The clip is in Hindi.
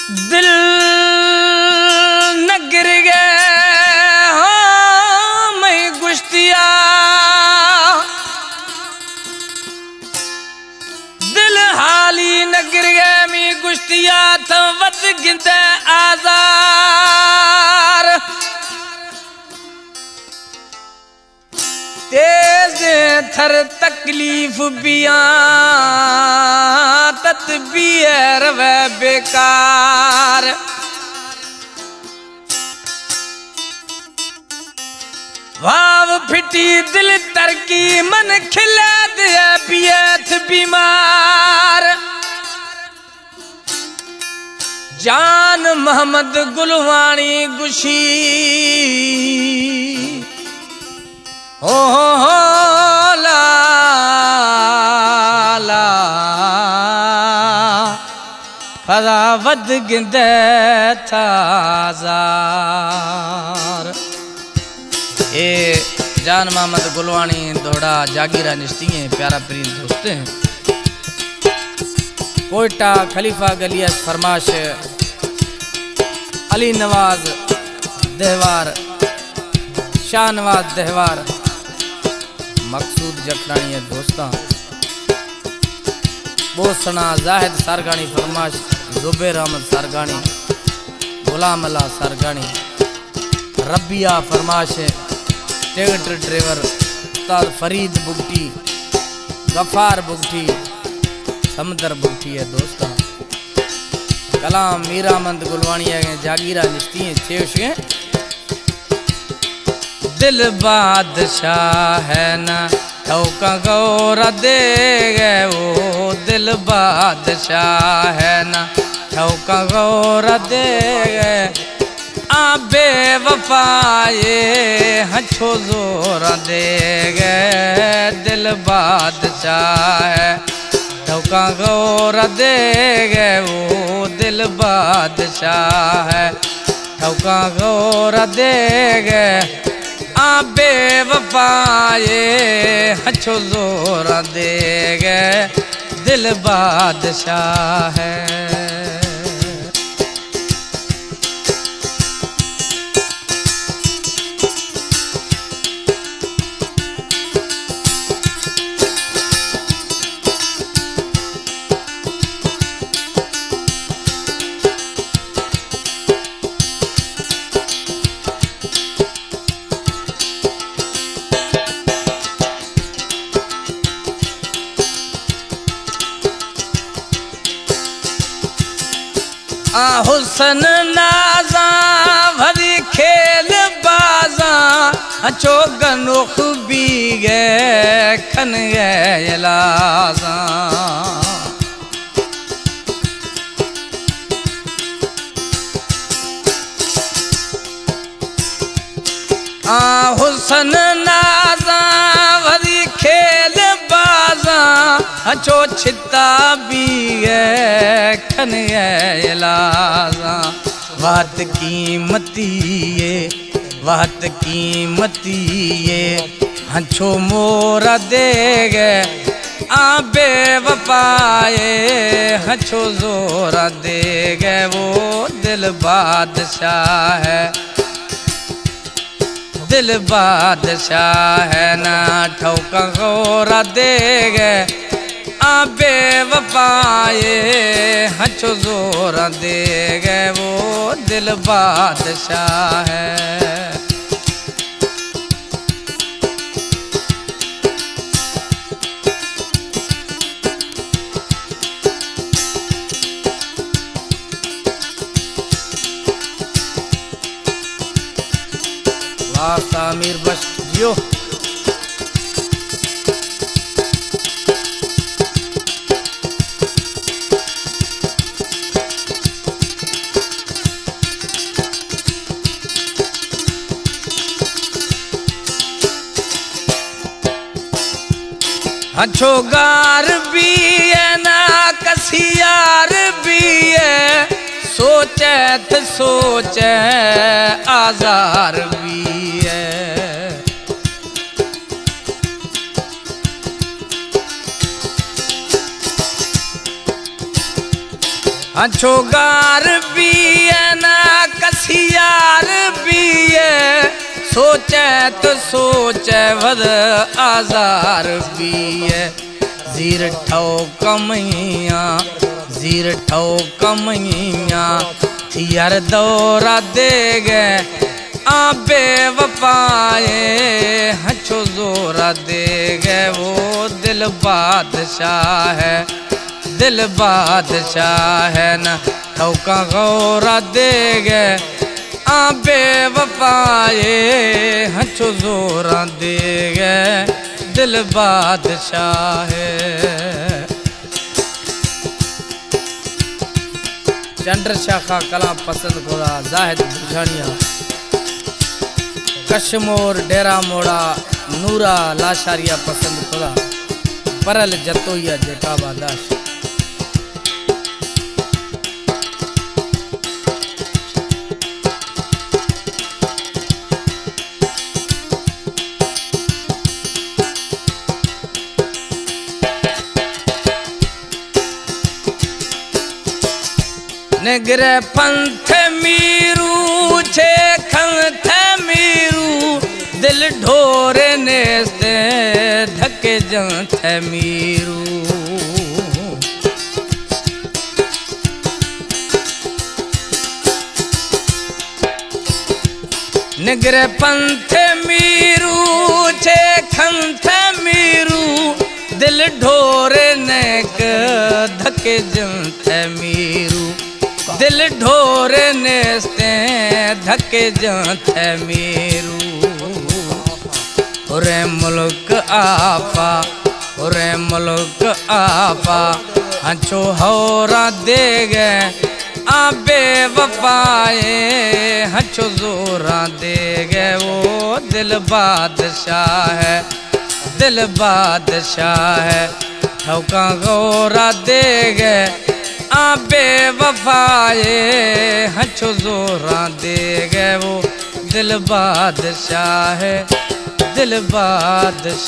दिल न गिर गए हो मैं गुश्तिया, दिल हाली न गिर गए मैं गुश्तिया तो वत गिंदे आजार। तेज थर तकलीफ बिया तदबीर व बेकार। वाव फिटी दिल तरकी मन खिले दिया पियत बीमार। जान मोहम्मद गुलवानी गुशी हो ला ला फजा वद गिंदे थाजार। ए जान मोहम्मद गुलवानी दौड़ा जागीरा निश्ती प्यारा प्रीत दोस्त हैं। कोयटा खलीफा गलियस फरमाश अली नवाज देहवार शाह नवाज देहवार मकसूद जखरानी दोस्तां बोसना जाहिद सरगानी फरमाश जुबैर अहमद सरगानी गुलाम अल्लाह सरगानी रबिया फरमाश ट्रैक्टर ड्राइवर उस्ताद फरीद बुगटी गफार बुगटी समदर बुगटी है दोस्तां। कलाम मीरामंद गुलवानी है जागीरा निश्ती है छेश है। दिल बादशाह है ना ठौका गौरा दे गए वो, दिल बादशाह है ना ठौका गौरा दे गए। आ बेवफाए हछो जोरा दे गए, दिल बादशाह है ठौका गौरा दे गए वो, दिल बादशाह है ठौका गौरा दे गए। आ बेवफाए हछो जोरा दे गए, दिल बादशाह है। आ हुसन नाजा भरी खेल बाजा अचो गनुख भी गए खन गए लाजा। आ हुसन नाजा भरी खेल बाजा अचो छिता भी है खन है लाजा। वात कीमती ये वात कीमती ये हछो मोरा दे गए। आ बेवफाए हछो जोरा दे गए वो, दिल बादशाह है दिल बादशाह है ना ठौका गौरा दे गए। आ बेवफाए हछो जोरा दे गए वो, दिल बादशाह है। वास्ता अमीर बस जियो। हछो गार भी है ना कसियार भी है, सोचे तो सोचे आजार भी है। हछो गार भी है ना कसियार भी है, सोचे तो सोचे वद आजार भी है। जीर ठो कमैया जीर ठो कमैया थियर दौरा दे गए आबे वफाए, हछो जोरा दे गए वो दिल बादशाह है, दिल बादशाह है न ठोका गौरा दे गए आबे वफाए, हछो जोरा दे गए दिल बादशाह है। चंद्रशाखा कला पसंद खुदा जाहिद बुझानिया कश्मोर डेरा मोड़ा नूरा लाशारिया पसंद खुदा परल जतोइया जेका बादाश। निगरे पंथ मीरू छे खंथ मीरू, दिल ढोरे नेस्ते धके जंथ मीरू। निगरे पंथ मीरू छे खंथ मीरू, दिल ढोरे नेक धके जंथ मीरू, दिल ढोरे नेस्ते धके जात है मेरू। उरे मुल्क आपा उरे मुल्क आपा हंचो होरा दे गए आबे वफाए, हंचो जोरा दे गए वो दिल बादशाह है, दिल बादशाह है। ठोका गौरा दे गए आबे वफाए, हछो जोरा दे गए वो दिल बादशाह है, दिल बादशाह।